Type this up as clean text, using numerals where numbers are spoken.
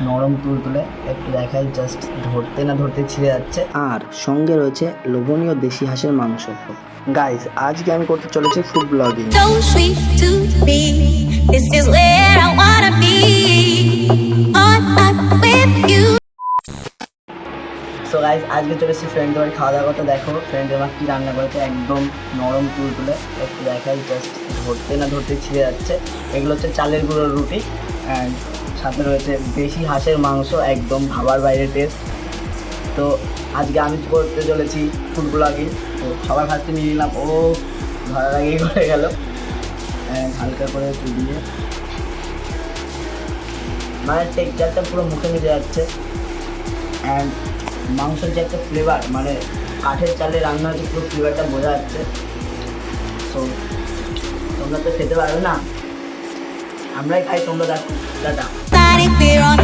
নরম তুলতুলে, একটু দেখাই জাস্ট, ধরতে না ধরতে ছিঁড়ে যাচ্ছে। আর সঙ্গে রয়েছে লোভনীয় দেশি হাঁসের মাংস। গাইস, আজকে আমি করতে চলেছি food blogging. So sweet to me. This is where I wanna be. On up with you. So guys, আজকে চলে এসেছি ফ্রেন্ডদের বাড়ি খাওয়া দাওয়া করতে। দেখো ফ্রেন্ডদের মা কী রান্না করেছে, একদম নরম তুলতুলে, একটু দেখাই জাস্ট, ধরতে না ধরতে ছিঁড়ে যাচ্ছে। এগুলো হচ্ছে চালের গুঁড়োর রুটি, অ্যান্ড সাথে রয়েছে দেশি হাঁসের মাংস, একদম ভাবার বাইরে টেস্ট। তো আজকে আমি করতে চলেছি ফুড ব্লগিং। তো সবার ফার্স্টে নিয়ে নিলাম, ও ধরার আগেই করে গেল। হালকা করে একটু দিয়ে, মানে টেক্সচারটা পুরো মুখে মিশে যাচ্ছে। অ্যান্ড মাংসের যে একটা ফ্লেভার, মানে কাঠের চালে রান্না হচ্ছে, পুরো ফ্লেভারটা বোঝা যাচ্ছে। সো তোমরা তো খেতে পারবে না, আমরাই খাই, তোমরা দেখো। টাটা। Started, we're on